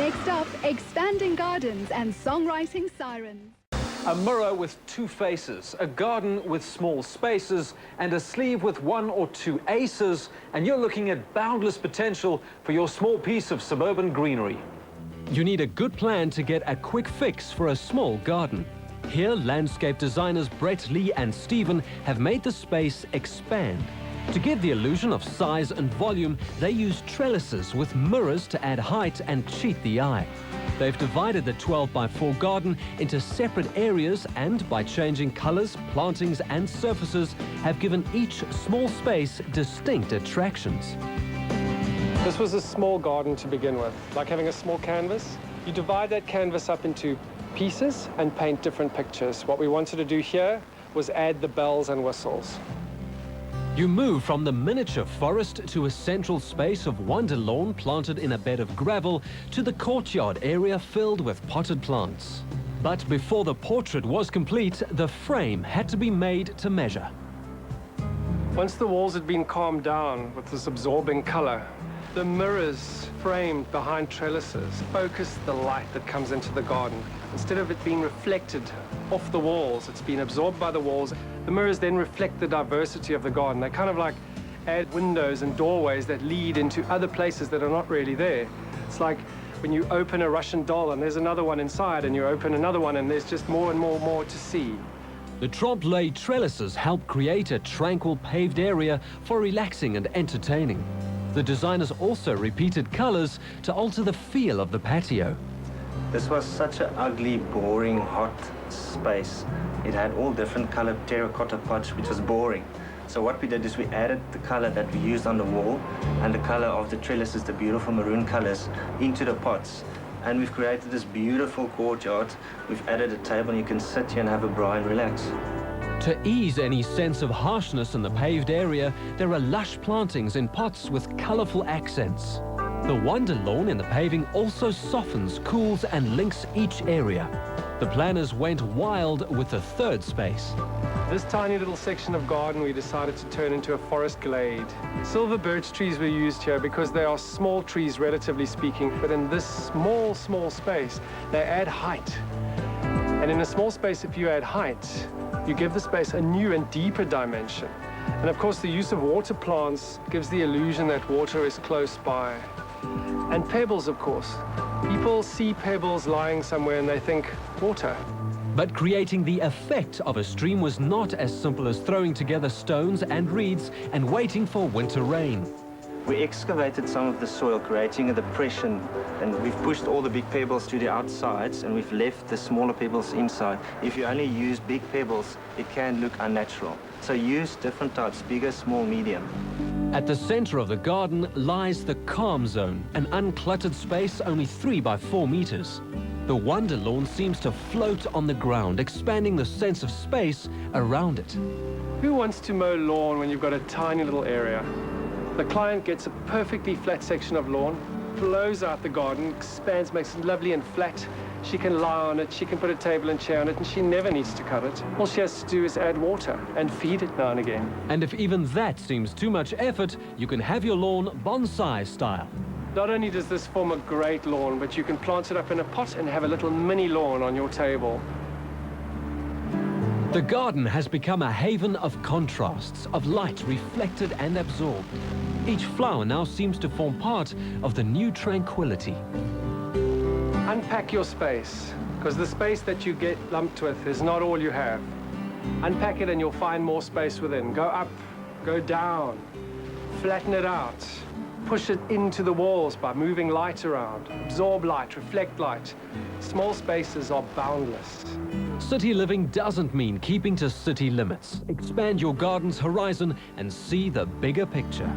Next up, expanding gardens and songwriting sirens. A mirror with two faces, a garden with small spaces, and a sleeve with one or two aces, and you're looking at boundless potential for your small piece of suburban greenery. You need a good plan to get a quick fix for a small garden. Here, landscape designers Brett, Lee and Stephen have made the space expand. To give the illusion of size and volume, they use trellises with mirrors to add height and cheat the eye. They've divided the 12x4 garden into separate areas and, by changing colors, plantings and surfaces, have given each small space distinct attractions. This was a small garden to begin with, like having a small canvas. You divide that canvas up into pieces and paint different pictures. What we wanted to do here was add the bells and whistles. You move from the miniature forest to a central space of wonder lawn planted in a bed of gravel to the courtyard area filled with potted plants. But before the portrait was complete, the frame had to be made to measure. Once the walls had been calmed down with this absorbing color, the mirrors framed behind trellises focus the light that comes into the garden. Instead of it being reflected off the walls, it's been absorbed by the walls. The mirrors then reflect the diversity of the garden. They kind of like add windows and doorways that lead into other places that are not really there. It's like when you open a Russian doll and there's another one inside, and you open another one and there's just more and more to see. The trompe-l'oeil trellises help create a tranquil paved area for relaxing and entertaining. The designers also repeated colors to alter the feel of the patio. This was such an ugly, boring, hot space. It had all different colored terracotta pots, which was boring. So what we did is we added the color that we used on the wall and the color of the trellises, the beautiful maroon colors, into the pots. And we've created this beautiful courtyard. We've added a table and you can sit here and have a braai and relax. To ease any sense of harshness in the paved area, there are lush plantings in pots with colorful accents. The wonder lawn in the paving also softens, cools and links each area. The planners went wild with the third space. This tiny little section of garden we decided to turn into a forest glade. Silver birch trees were used here because they are small trees, relatively speaking, but in this small space, they add height. And in a small space, if you add height, you give the space a new and deeper dimension. And of course, the use of water plants gives the illusion that water is close by. And pebbles, of course. People see pebbles lying somewhere and they think water. But creating the effect of a stream was not as simple as throwing together stones and reeds and waiting for winter rain. We excavated some of the soil, creating a depression, and we've pushed all the big pebbles to the outsides and we've left the smaller pebbles inside. If you only use big pebbles, it can look unnatural. So use different types, bigger, small, medium. At the center of the garden lies the calm zone, an uncluttered space only 3x4 meters. The wonder lawn seems to float on the ground, expanding the sense of space around it. Who wants to mow lawn when you've got a tiny little area? The client gets a perfectly flat section of lawn, blows out the garden, expands, makes it lovely and flat. She can lie on it, she can put a table and chair on it, and she never needs to cut it. All she has to do is add water and feed it now and again. And if even that seems too much effort, you can have your lawn bonsai style. Not only does this form a great lawn, but you can plant it up in a pot and have a little mini lawn on your table. The garden has become a haven of contrasts, of light reflected and absorbed. Each flower now seems to form part of the new tranquility. Unpack your space, because the space that you get lumped with is not all you have. Unpack it and you'll find more space within. Go up, go down, flatten it out. Push it into the walls by moving light around. Absorb light, reflect light. Small spaces are boundless. City living doesn't mean keeping to city limits. Expand your garden's horizon and see the bigger picture.